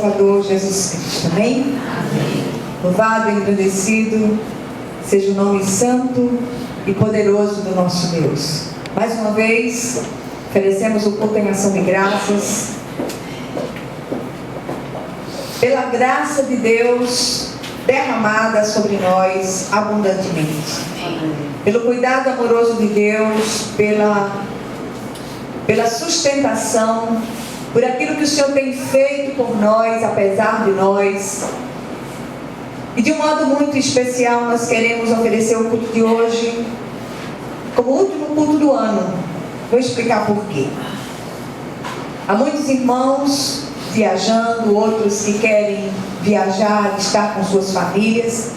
Salvador Jesus Cristo. Amém? Amém. Louvado e engrandecido seja o nome santo e poderoso do nosso Deus. Mais uma vez, oferecemos o culto em ação de graças pela graça de Deus derramada sobre nós abundantemente. Pelo cuidado amoroso de Deus, pela sustentação, por aquilo que o Senhor tem feito por nós, apesar de nós. E de um modo muito especial, nós queremos oferecer o culto de hoje como o último culto do ano. Vou explicar por quê. Há muitos irmãos viajando, outros que querem viajar, estar com suas famílias.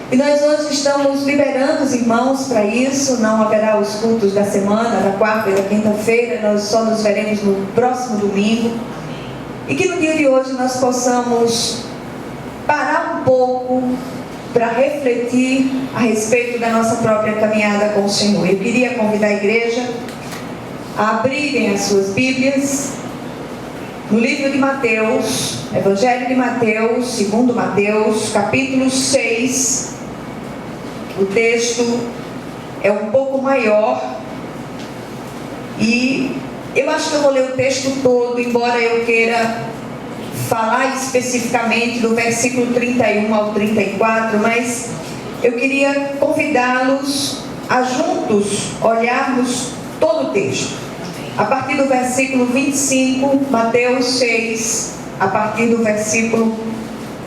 E nós hoje estamos liberando os irmãos para isso. Não haverá os cultos da semana, da quarta e da quinta-feira. Nós só nos veremos no próximo domingo. E que no dia de hoje nós possamos parar um pouco para refletir a respeito da nossa própria caminhada com o Senhor. Eu queria convidar a igreja a abrirem as suas Bíblias no livro de Mateus, Evangelho de Mateus, segundo Mateus, capítulo 6. O texto é um pouco maior e eu acho que eu vou ler o texto todo, embora eu queira falar especificamente do versículo 31 ao 34, mas eu queria convidá-los a juntos olharmos todo o texto. A partir do versículo 25, Mateus 6, a partir do versículo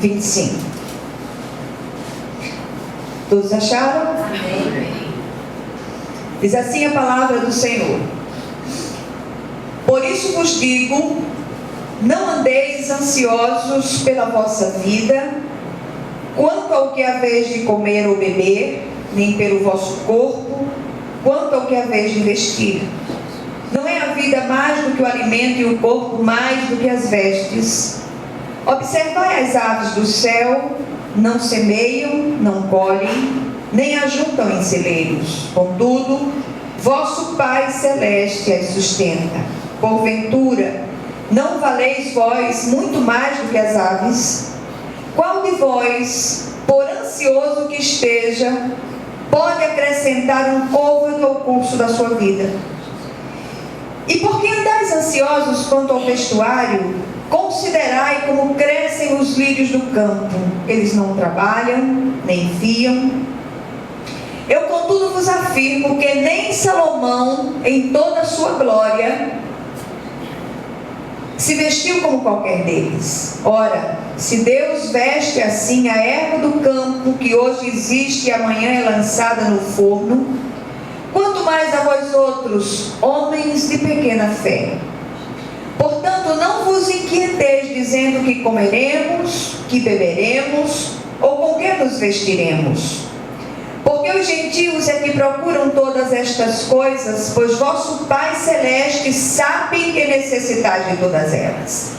25. Todos acharam? Amém. Diz assim a palavra do Senhor: Por isso vos digo, não andeis ansiosos pela vossa vida, quanto ao que haveis de comer ou beber, nem pelo vosso corpo, quanto ao que haveis de vestir. Não é a vida mais do que o alimento e o corpo mais do que as vestes? Observai as aves do céu, não semeiam, não colhem, nem ajuntam em celeiros. Contudo, vosso Pai Celeste as sustenta. Porventura, não valeis vós muito mais do que as aves? Qual de vós, por ansioso que esteja, pode acrescentar um côvado ao curso da sua vida? E por que andais ansiosos quanto ao vestuário? Considerai como crescem os lírios do campo. Eles não trabalham, nem fiam. Eu, contudo, vos afirmo que nem Salomão, em toda a sua glória, se vestiu como qualquer deles. Ora, se Deus veste assim a erva do campo, que hoje existe e amanhã é lançada no forno, quanto mais a vós outros, homens de pequena fé. Portanto, não vos inquieteis dizendo que comeremos, que beberemos, ou com que nos vestiremos. Porque os gentios é que procuram todas estas coisas, pois vosso Pai Celeste sabe que necessitais de todas elas.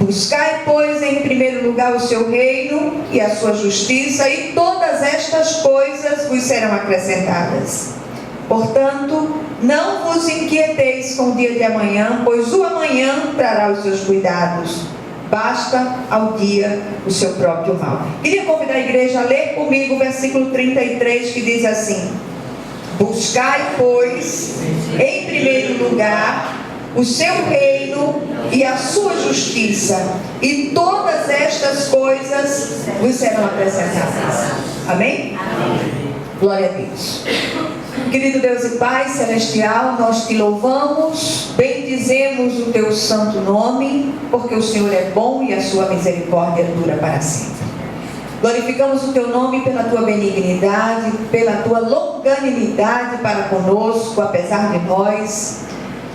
Buscai, pois, em primeiro lugar o seu reino e a sua justiça, e todas estas coisas vos serão acrescentadas. Portanto, não vos inquieteis com o dia de amanhã, pois o amanhã trará os seus cuidados. Basta ao dia o seu próprio mal. Queria convidar a igreja a ler comigo o versículo 33, que diz assim: Buscai, pois, em primeiro lugar o seu reino e a sua justiça, e todas estas coisas vos serão acrescentadas. Amém? Amém. Glória a Deus. Querido Deus e Pai Celestial, nós te louvamos, bendizemos o teu santo nome, porque o Senhor é bom e a sua misericórdia dura para sempre. Glorificamos o teu nome pela tua benignidade, pela tua longanimidade para conosco, apesar de nós,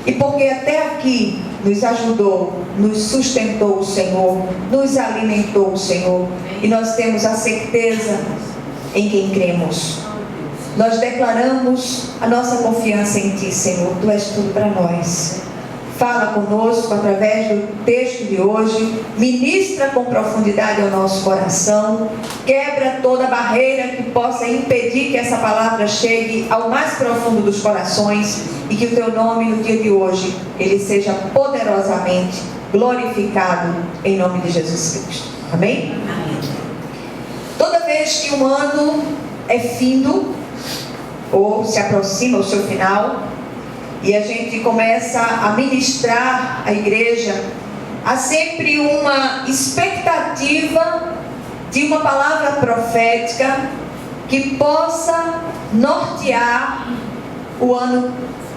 e porque até aqui nos ajudou, nos sustentou o Senhor, nos alimentou o Senhor, e nós temos a certeza em quem cremos. Nós declaramos a nossa confiança em Ti, Senhor. Tu és tudo para nós. Fala conosco através do texto de hoje. Ministra com profundidade ao nosso coração. Quebra toda barreira que possa impedir que essa palavra chegue ao mais profundo dos corações. E que o Teu nome no dia de hoje, ele seja poderosamente glorificado em nome de Jesus Cristo. Amém? Amém. Toda vez que um ano é findo, ou se aproxima o seu final, e a gente começa a ministrar a igreja, há sempre uma expectativa de uma palavra profética que possa nortear o ano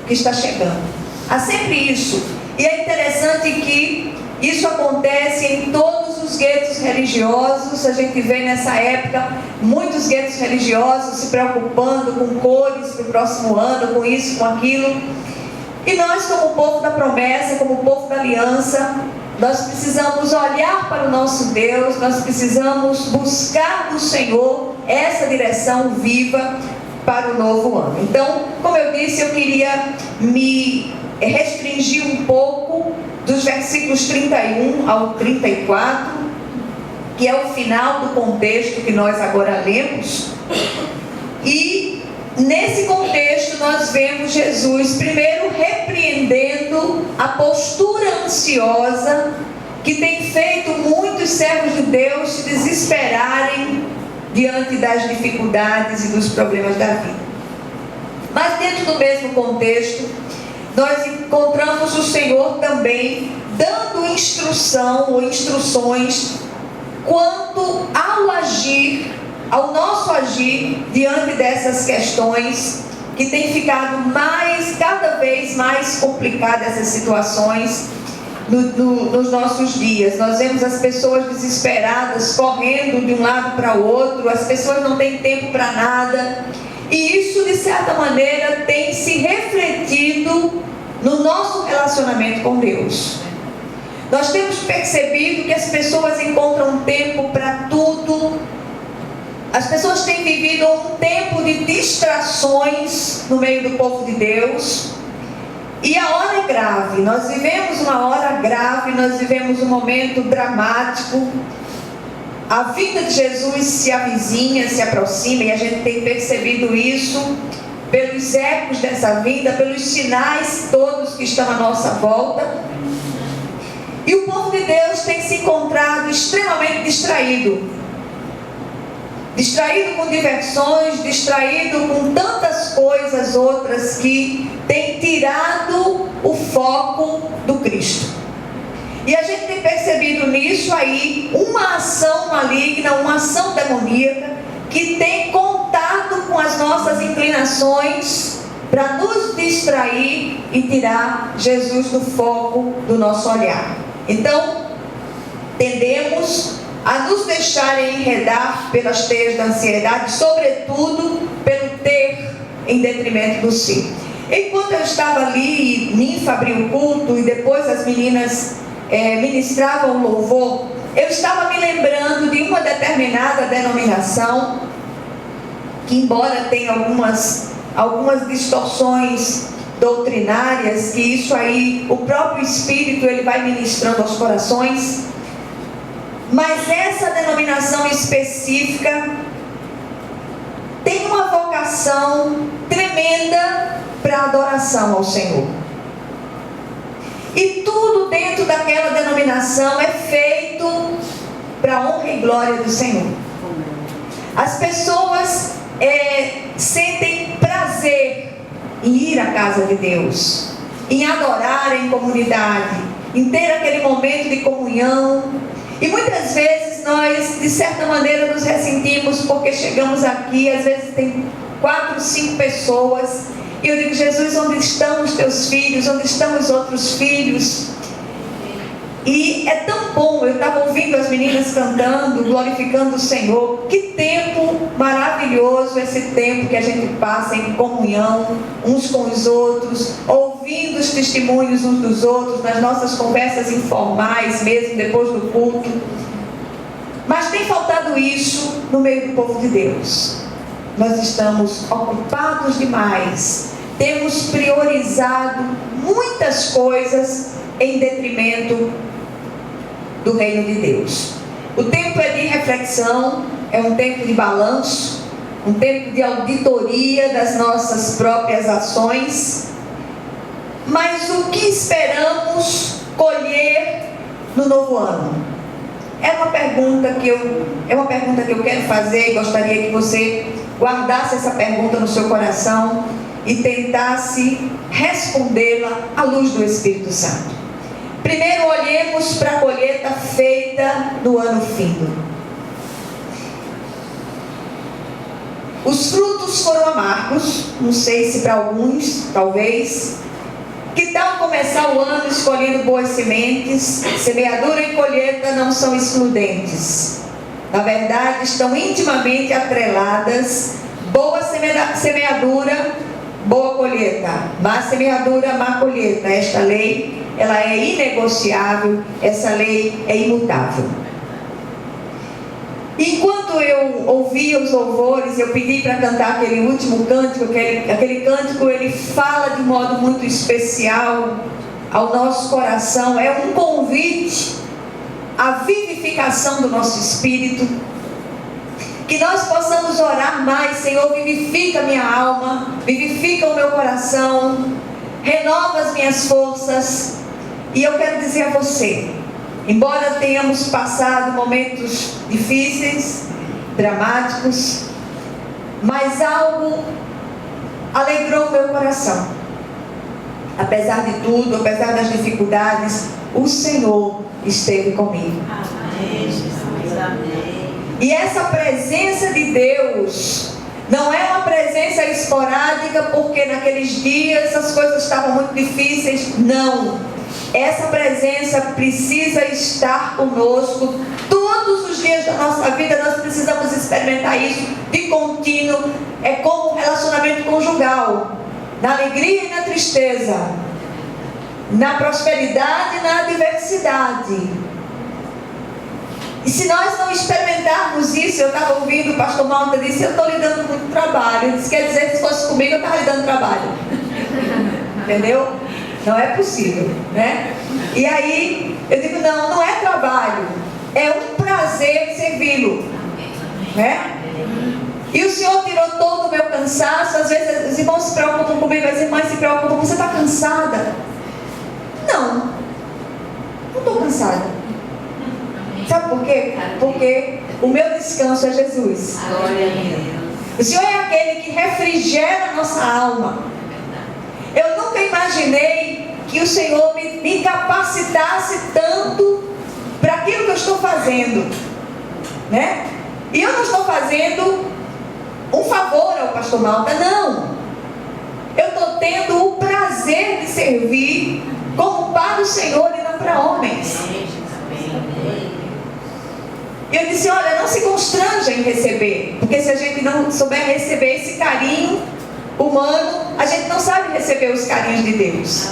que está chegando. Há sempre isso. E é interessante que isso acontece em todos os guetos religiosos. A gente vê nessa época muitos guetos religiosos se preocupando com cores para o próximo ano, com isso, com aquilo. E nós, como povo da promessa, como povo da aliança, nós precisamos olhar para o nosso Deus, nós precisamos buscar do Senhor essa direção viva para o novo ano. Então, como eu disse, eu queria me restringir um pouco dos versículos 31 ao 34, que é o final do contexto que nós agora lemos. E nesse contexto nós vemos Jesus primeiro repreendendo a postura ansiosa que tem feito muitos servos de Deus se desesperarem diante das dificuldades e dos problemas da vida. Mas dentro do mesmo contexto, nós encontramos o Senhor também dando instrução ou instruções quanto ao agir, ao nosso agir diante dessas questões que tem ficado cada vez mais complicadas essas situações nos nossos dias. Nós vemos as pessoas desesperadas, correndo de um lado para o outro, as pessoas não têm tempo para nada, e isso de certa maneira tem se refletido no nosso relacionamento com Deus. Nós temos percebido que as pessoas encontram tempo para tudo. As pessoas têm vivido um tempo de distrações no meio do povo de Deus. E a hora é grave. Nós vivemos uma hora grave, nós vivemos um momento dramático. A vinda de Jesus se avizinha, se aproxima, e a gente tem percebido isso pelos ecos dessa vinda, pelos sinais todos que estão à nossa volta. E o povo de Deus tem se encontrado extremamente distraído com diversões, distraído com tantas coisas outras que tem tirado o foco do Cristo. E a gente tem percebido nisso aí uma ação maligna, uma ação demoníaca que tem contado com as nossas inclinações para nos distrair e tirar Jesus do foco do nosso olhar. Então, tendemos a nos deixarem enredar pelas teias da ansiedade, sobretudo pelo ter em detrimento do ser. Enquanto eu estava ali, Ninfa abriu o culto e depois as meninas ministravam o louvor, eu estava me lembrando de uma determinada denominação que, embora tenha algumas distorções doutrinárias, que isso aí o próprio Espírito ele vai ministrando aos corações, mas essa denominação específica tem uma vocação tremenda para adoração ao Senhor. E tudo dentro daquela denominação é feito para a honra e glória do Senhor. As pessoas sentem prazer em ir à casa de Deus, em adorar em comunidade, em ter aquele momento de comunhão. E muitas vezes nós, de certa maneira, nos ressentimos porque chegamos aqui, às vezes tem 4, 5 pessoas, e eu digo: Jesus, onde estão os teus filhos? Onde estão os outros filhos? E é tão bom, eu estava ouvindo as meninas cantando, glorificando o Senhor. Que tempo maravilhoso esse tempo que a gente passa em comunhão uns com os outros, ouvindo os testemunhos uns dos outros, nas nossas conversas informais, mesmo depois do culto. Mas tem faltado isso no meio do povo de Deus. Nós estamos ocupados demais, temos priorizado muitas coisas em detrimento do reino de Deus. O tempo é de reflexão, é um tempo de balanço, um tempo de auditoria das nossas próprias ações. Mas o que esperamos colher no novo ano? É uma pergunta que eu quero fazer e gostaria que você guardasse essa pergunta no seu coração e tentasse respondê-la à luz do Espírito Santo. Primeiro, olhemos para a colheita feita no ano findo. Os frutos foram amargos, não sei se para alguns, talvez. Que tal começar o ano escolhendo boas sementes? Semeadura e colheita não são excludentes. Na verdade, estão intimamente atreladas. Boa semeadura, boa colheita. Má semeadura, má colheita. Esta lei, ela é inegociável. Essa lei é imutável. Enquanto eu ouvia os louvores, eu pedi para cantar aquele último cântico, aquele cântico, ele fala de modo muito especial ao nosso coração. É um convite à vivificação do nosso espírito. Que nós possamos orar mais: Senhor, vivifica minha alma, vivifica o meu coração, renova as minhas forças. E eu quero dizer a você, embora tenhamos passado momentos difíceis, dramáticos, mas algo alegrou meu coração. Apesar de tudo, apesar das dificuldades, o Senhor esteve comigo. Amém, Jesus, amém. E essa presença de Deus não é uma presença esporádica porque naqueles dias as coisas estavam muito difíceis. Não. Essa presença precisa estar conosco todos os dias da nossa vida. Nós precisamos experimentar isso de contínuo. É como um relacionamento conjugal, na alegria e na tristeza, na prosperidade e na adversidade. E se nós não experimentarmos isso, eu estava ouvindo o pastor Malta disse: eu estou lhe dando muito trabalho. Ele disse: quer dizer, se fosse comigo eu estava lhe dando trabalho. Entendeu? Não é possível, né? E aí eu digo: não é trabalho, é um prazer servi-lo, né? E o Senhor tirou todo o meu cansaço. Às vezes os irmãos se preocupam comigo, as irmãs se preocupam: você está cansada? Não estou cansada. Sabe por quê? Porque o meu descanso é Jesus. O Senhor é aquele que refrigera a nossa alma. Eu nunca imaginei que o Senhor me capacitasse tanto para aquilo que eu estou fazendo, né? E eu não estou fazendo um favor ao pastor Malta, não. Eu estou tendo o prazer de servir como para o Senhor e não para homens. E eu disse: olha, não se constranja em receber, porque se a gente não souber receber esse carinho humano, a gente não sabe receber os carinhos de Deus.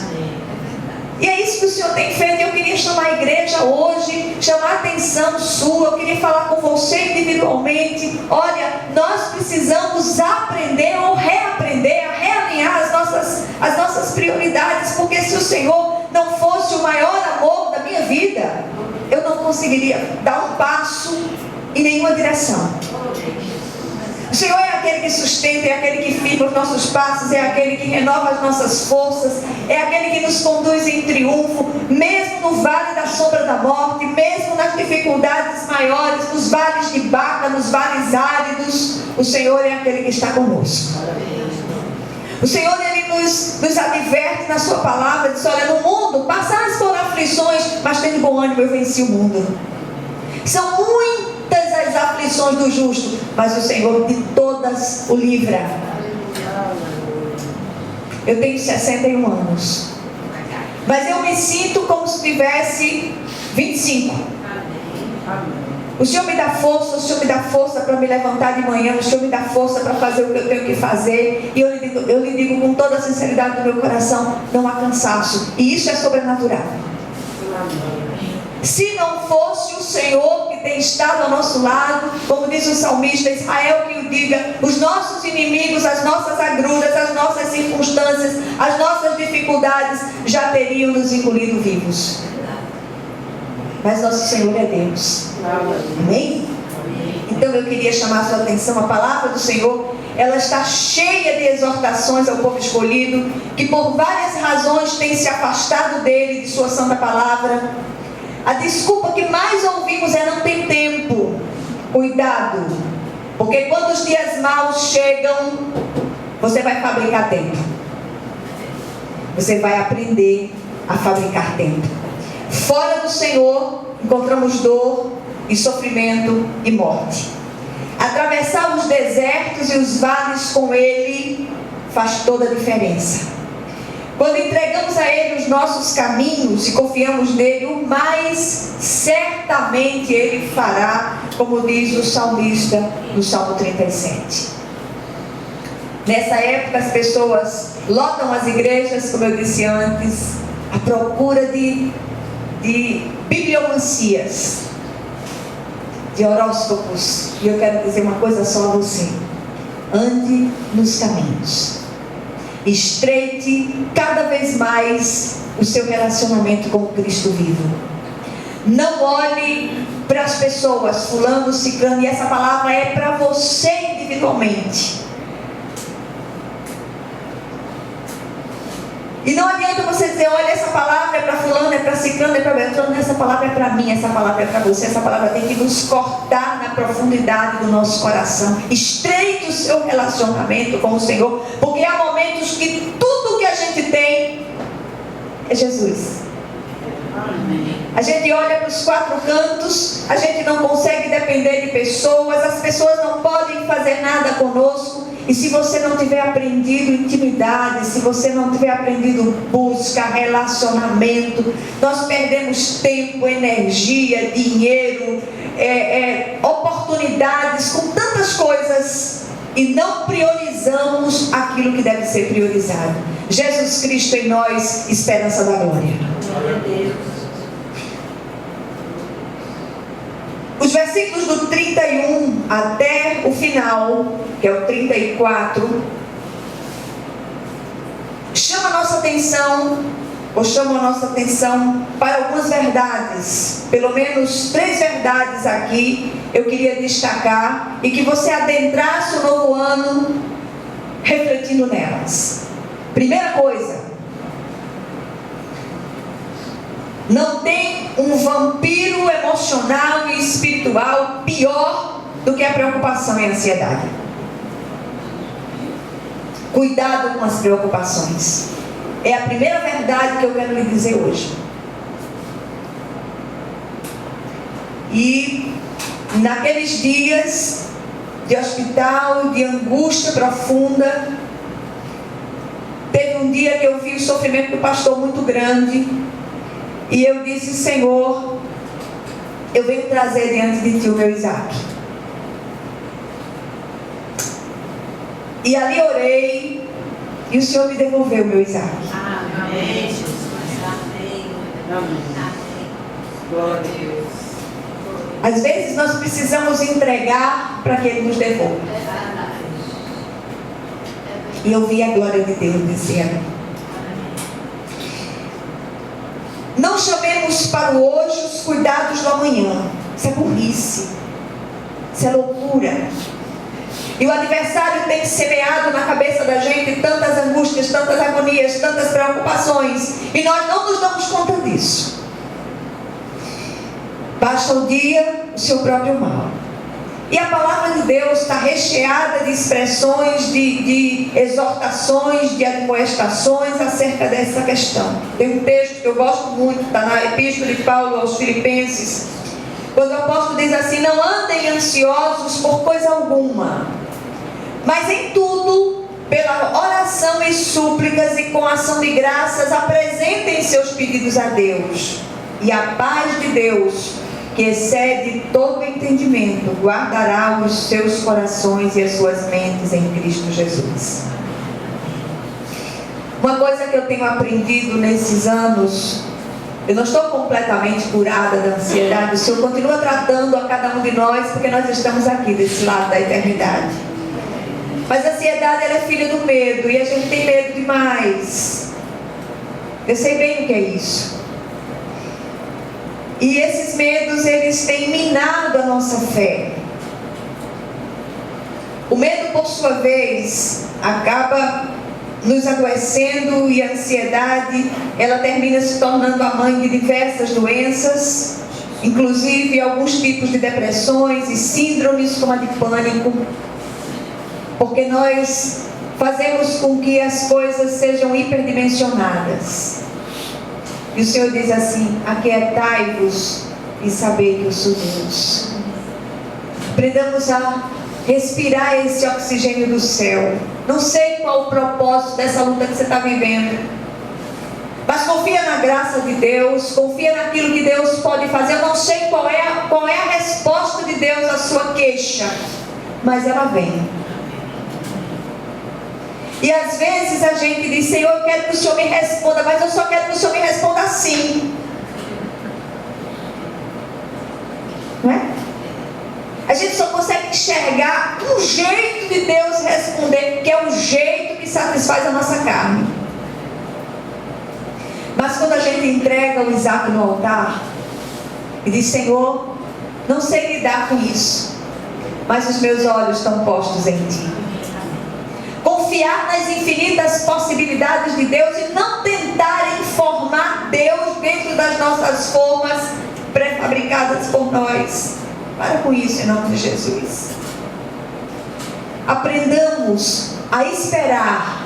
E é isso que o Senhor tem feito. Eu queria chamar a igreja hoje, chamar a atenção sua. Eu queria falar com você individualmente. Olha, nós precisamos aprender ou reaprender a realinhar as nossas prioridades, porque se o Senhor não fosse o maior amor da minha vida, eu não conseguiria dar um passo em nenhuma direção. O Senhor é aquele que sustenta, é aquele que firma os nossos passos, é aquele que renova as nossas forças, é aquele que nos conduz em triunfo, mesmo no vale da sombra da morte, mesmo nas dificuldades maiores, nos vales de Baca, nos vales áridos. O Senhor é aquele que está conosco. O Senhor, Ele nos adverte na sua palavra, diz: olha, no mundo passares por aflições, mas tende bom ânimo, eu venci o mundo. São muitas as aflições do justo, mas o Senhor de todas o livra. Eu tenho 61 anos, mas eu me sinto como se tivesse 25. O Senhor me dá força, o Senhor me dá força para me levantar de manhã, o Senhor me dá força para fazer o que eu tenho que fazer. E eu lhe digo com toda a sinceridade do meu coração: não há cansaço, e isso é sobrenatural. Se não fosse o Senhor que tem estado ao nosso lado, como diz o salmista, Israel que o diga, os nossos inimigos, as nossas agruras, as nossas circunstâncias, as nossas dificuldades já teriam nos engolido vivos. Mas nosso Senhor é Deus. Amém? Então eu queria chamar a sua atenção. A palavra do Senhor, ela está cheia de exortações ao povo escolhido, que por várias razões tem se afastado dele, de sua santa palavra. A desculpa que mais ouvimos é não tem tempo. Cuidado, porque quando os dias maus chegam, você vai fabricar tempo. Você vai aprender a fabricar tempo. Fora do Senhor, encontramos dor e sofrimento e morte. Atravessar os desertos e os vales com Ele faz toda a diferença. Quando entregamos a Ele os nossos caminhos e confiamos nele, o mais certamente Ele fará, como diz o salmista no Salmo 37. Nessa época as pessoas lotam as igrejas, como eu disse antes, à procura de bibliomancias, de horóscopos. E eu quero dizer uma coisa só a você: ande nos caminhos, estreite cada vez mais o seu relacionamento com o Cristo vivo. Não olhe para as pessoas, fulano, ciclano, e essa palavra é para você individualmente. E não adianta você dizer, olha, essa palavra é para fulano, é para ciclano, é para Beltrano, essa palavra é para mim, essa palavra é para você. Essa palavra tem que nos cortar na profundidade do nosso coração. Estreite o seu relacionamento com o Senhor, porque há momentos que tudo que a gente tem é Jesus. A gente olha para os quatro cantos, a gente não consegue depender de pessoas, as pessoas não podem fazer nada conosco. E se você não tiver aprendido intimidade, se você não tiver aprendido busca, relacionamento, nós perdemos tempo, energia, dinheiro, oportunidades com tantas coisas e não priorizamos aquilo que deve ser priorizado. Jesus Cristo em nós, esperança da glória. Glória a Deus. Os versículos do 31 até o final, que é o 34, chamam a nossa atenção para algumas verdades. Pelo menos 3 verdades aqui eu queria destacar, e que você adentrasse o novo ano refletindo nelas. Primeira coisa: não tem um vampiro emocional e espiritual pior do que a preocupação e a ansiedade. Cuidado com as preocupações. É a primeira verdade que eu quero lhe dizer hoje. E naqueles dias de hospital, de angústia profunda, teve um dia que eu vi o sofrimento do pastor muito grande. E eu disse, Senhor, eu venho trazer diante de Ti o meu Isaac. E ali orei, e o Senhor me devolveu o meu Isaac. Amém. Amém. Glória a Deus. Às vezes nós precisamos entregar para que Ele nos devolva. E eu vi a glória de Deus descer. Não chamemos para o hoje os cuidados do amanhã. Isso é burrice. Isso é loucura. E o adversário tem semeado na cabeça da gente tantas angústias, tantas agonias, tantas preocupações. E nós não nos damos conta disso. Basta o dia o seu próprio mal. E a palavra de Deus está recheada de expressões, de exortações, de admoestações acerca dessa questão. Tem um texto que eu gosto muito, está na Epístola de Paulo aos Filipenses, quando o apóstolo diz assim: não andem ansiosos por coisa alguma, mas em tudo, pela oração e súplicas e com ação de graças, apresentem seus pedidos a Deus. E a paz de Deus, que excede todo entendimento, guardará os seus corações e as suas mentes em Cristo Jesus. Uma coisa que eu tenho aprendido nesses anos, eu não estou completamente curada da ansiedade, o Senhor continua tratando a cada um de nós, porque nós estamos aqui desse lado da eternidade. Mas a ansiedade, ela é filha do medo, e a gente tem medo demais. Eu sei bem o que é isso. E esses medos, eles têm minado a nossa fé. O medo, por sua vez, acaba nos adoecendo, e a ansiedade, ela termina se tornando a mãe de diversas doenças, inclusive alguns tipos de depressões e síndromes como a de pânico, porque nós fazemos com que as coisas sejam hiperdimensionadas. E o Senhor diz assim: aquietai-vos e saber que eu sou Deus. Aprendamos a respirar esse oxigênio do céu. Não sei qual o propósito dessa luta que você está vivendo, mas confia na graça de Deus, confia naquilo que Deus pode fazer. Eu não sei qual é a resposta de Deus à sua queixa, mas ela vem. E às vezes a gente diz: Senhor, eu quero que o Senhor me responda, mas eu só quero que o Senhor me responda assim. Não é? A gente só consegue enxergar um jeito de Deus responder, que é o jeito que satisfaz a nossa carne. Mas quando a gente entrega o Isaac no altar e diz: Senhor, não sei lidar com isso, mas os meus olhos estão postos em Ti. Confiar nas infinitas possibilidades de Deus e não tentar informar Deus dentro das nossas formas pré-fabricadas por nós. Para com isso em nome de Jesus. Aprendamos a esperar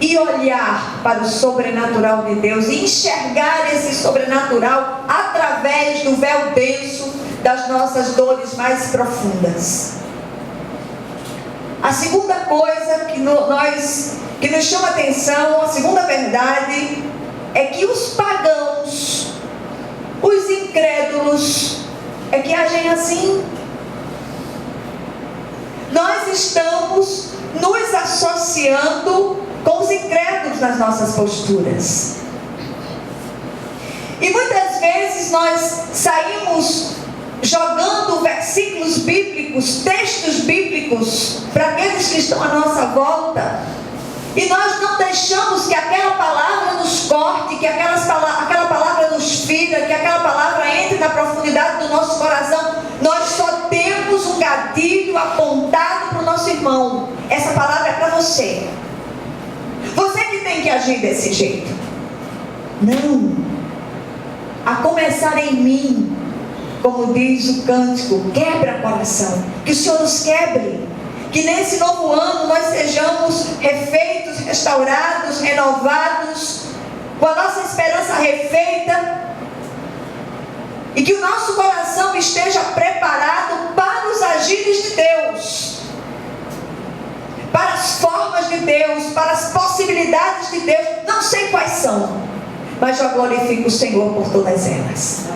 e olhar para o sobrenatural de Deus e enxergar esse sobrenatural através do véu denso das nossas dores mais profundas. A segunda coisa que nos chama atenção, a segunda verdade, é que os pagãos, os incrédulos, é que agem assim. Nós estamos nos associando com os incrédulos nas nossas posturas. E muitas vezes nós saímos jogando versículos bíblicos, textos bíblicos, para aqueles que estão à nossa volta, e nós não deixamos que aquela palavra nos corte, que aquela palavra nos fira, que aquela palavra entre na profundidade do nosso coração. Nós só temos um gatilho apontado para o nosso irmão. Essa palavra é para você. Você que tem que agir desse jeito. Não. A começar em mim, como diz o cântico, quebra coração. Que o Senhor nos quebre. Que nesse novo ano nós sejamos refeitos, restaurados, renovados, com a nossa esperança refeita, e que o nosso coração esteja preparado para os agires de Deus, para as formas de Deus, para as possibilidades de Deus. Não sei quais são, mas já glorifico o Senhor por todas elas.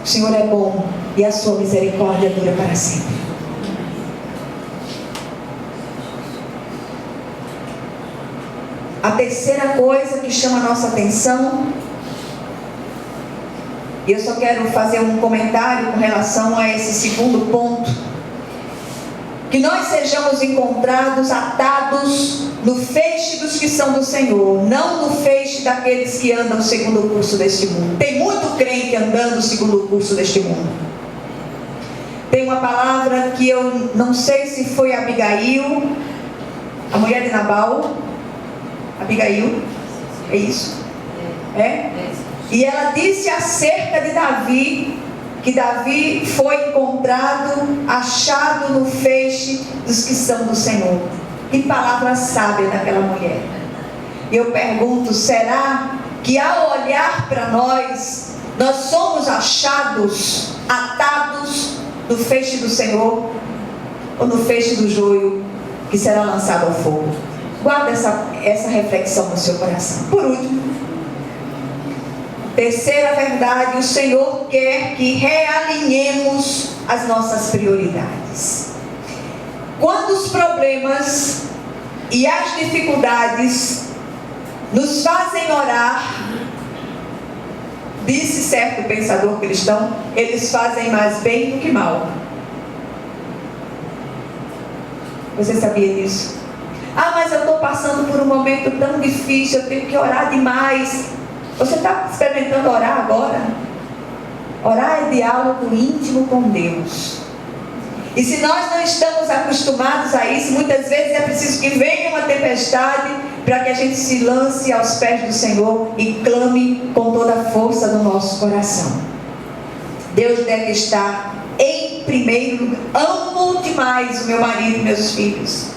O Senhor é bom e a sua misericórdia dura para sempre. A terceira coisa que chama a nossa atenção, e eu só quero fazer um comentário com relação a esse segundo ponto, que nós sejamos encontrados atados no feixe dos que são do Senhor, não no feixe daqueles que andam segundo o curso deste mundo. Tem muito crente andando segundo o curso deste mundo. Tem uma palavra que eu não sei se foi Abigail, a mulher de Nabal. Abigail, é isso? É? E ela disse acerca de Davi, que Davi foi encontrado, achado no feixe dos que são do Senhor. Que palavra sábia daquela mulher. Eu pergunto, será que ao olhar para nós somos achados, atados no feixe do Senhor, ou no feixe do joio que será lançado ao fogo? Guarda essa reflexão no seu coração. Por último, terceira verdade, o Senhor quer que realinhemos as nossas prioridades. Quando os problemas e as dificuldades nos fazem orar, disse certo pensador cristão, eles fazem mais bem do que mal. Você sabia disso? Ah, mas eu estou passando por um momento tão difícil, eu tenho que orar demais. Você está experimentando orar agora? Orar é diálogo íntimo com Deus. E se nós não estamos acostumados a isso, muitas vezes é preciso que venha uma tempestade para que a gente se lance aos pés do Senhor e clame com toda a força do nosso coração. Deus deve estar em primeiro lugar. Amo demais o meu marido e meus filhos,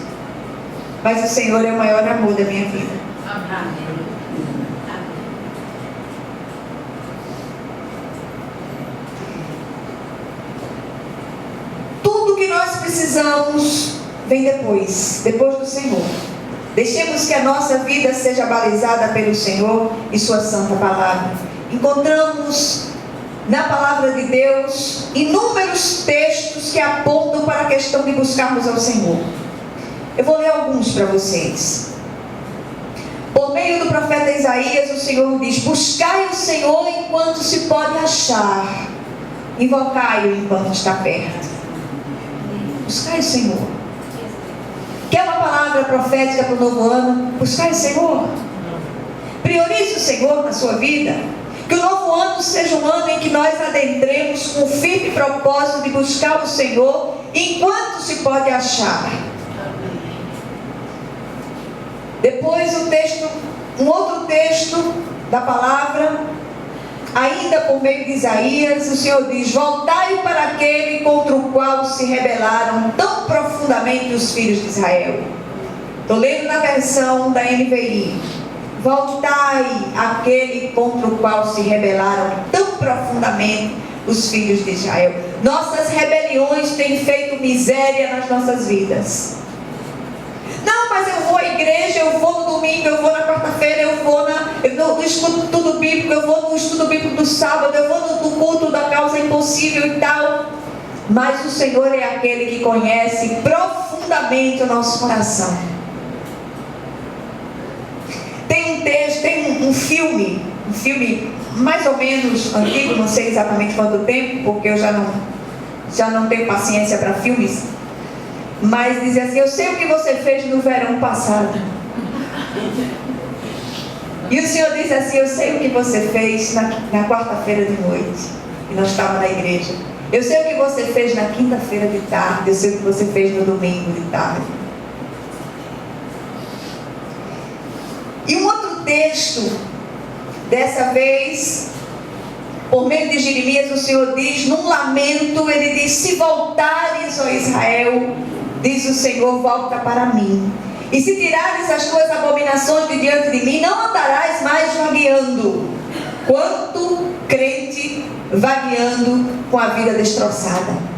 mas o Senhor é o maior amor da minha vida. Amém. Tudo que nós precisamos vem depois do Senhor. Deixemos que a nossa vida seja balizada pelo Senhor e sua santa palavra. Encontramos na palavra de Deus inúmeros textos que apontam para a questão de buscarmos ao Senhor. Eu vou ler alguns para vocês. Por meio do profeta Isaías, o Senhor diz: buscai o Senhor enquanto se pode achar, invocai-o enquanto está perto. Buscai o Senhor. Quer uma palavra profética para o novo ano? Buscai o Senhor. Priorize o Senhor na sua vida. Que o novo ano seja um ano em que nós adentremos com o firme propósito de buscar o Senhor enquanto se pode achar. Depois um outro texto da palavra, ainda por meio de Isaías, o Senhor diz: voltai para aquele contra o qual se rebelaram tão profundamente os filhos de Israel. Estou lendo na versão da NVI. Voltai àquele contra o qual se rebelaram tão profundamente os filhos de Israel. Nossas rebeliões têm feito miséria nas nossas vidas. Não, mas eu vou à igreja, eu vou no domingo, eu vou na quarta-feira, eu vou no estudo bíblico, eu vou no estudo bíblico do sábado, eu vou no culto da causa impossível e tal. Mas o Senhor é aquele que conhece profundamente o nosso coração. Tem um filme mais ou menos antigo, não sei exatamente quanto tempo, porque eu já não tenho paciência para filmes, mas dizia assim: eu sei o que você fez no verão passado. E o Senhor diz assim: eu sei o que você fez na quarta-feira de noite, e nós estávamos na igreja. Eu sei o que você fez na quinta-feira de tarde, eu sei o que você fez no domingo de tarde. E um outro texto, dessa vez, por meio de Jeremias, o Senhor diz, num lamento, ele diz: se voltares, ó Israel, diz o Senhor, volta para mim. E se tirares as tuas abominações de diante de mim, não andarás mais vagueando. Quanto crente vagueando com a vida destroçada.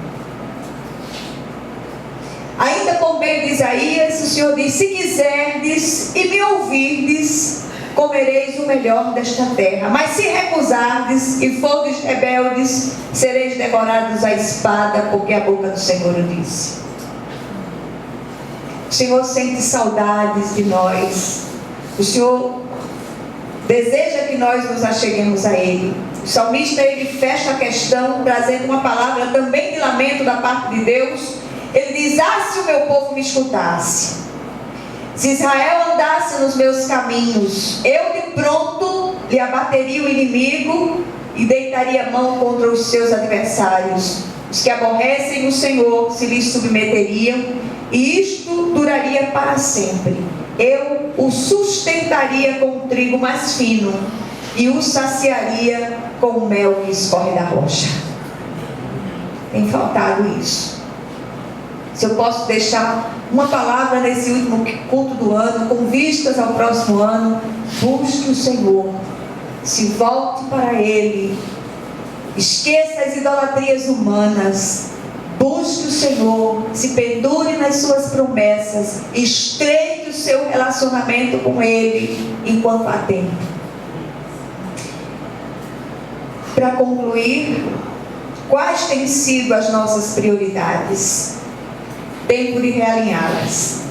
Ainda por meio de Isaías, o Senhor diz: se quiserdes e me ouvirdes, comereis o melhor desta terra. Mas se recusardes e fordes rebeldes, sereis devorados à espada, porque a boca do Senhor o disse. O Senhor sente saudades de nós. O Senhor deseja que nós nos acheguemos a Ele. O salmista, ele fecha a questão trazendo uma palavra também de lamento da parte de Deus. Ele diz: se o meu povo me escutasse, se Israel andasse nos meus caminhos, eu de pronto lhe abateria o inimigo e deitaria a mão contra os seus adversários. Os que aborrecem o Senhor se lhe submeteriam, e isto duraria para sempre. Eu o sustentaria com o trigo mais fino e o saciaria com o mel que escorre da rocha. Tem faltado isso. Se eu posso deixar uma palavra nesse último culto do ano, com vistas ao próximo ano: busque o Senhor, se volte para Ele, esqueça as idolatrias humanas, busque o Senhor, se pendure nas suas promessas, estreite o seu relacionamento com Ele enquanto há tempo. Para concluir, quais têm sido as nossas prioridades? Tempo de realinhá-las,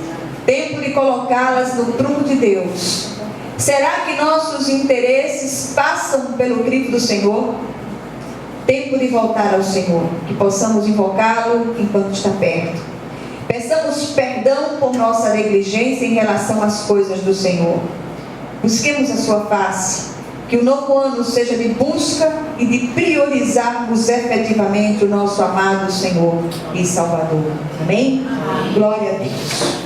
tempo de colocá-las no prumo de Deus. Será que nossos interesses passam pelo crivo do Senhor? Tempo de voltar ao Senhor, que possamos invocá-lo enquanto está perto. Peçamos perdão por nossa negligência em relação às coisas do Senhor. Busquemos a sua face, Que o novo ano seja de busca e de priorizarmos efetivamente o nosso amado Senhor e Salvador. Amém? Glória a Deus.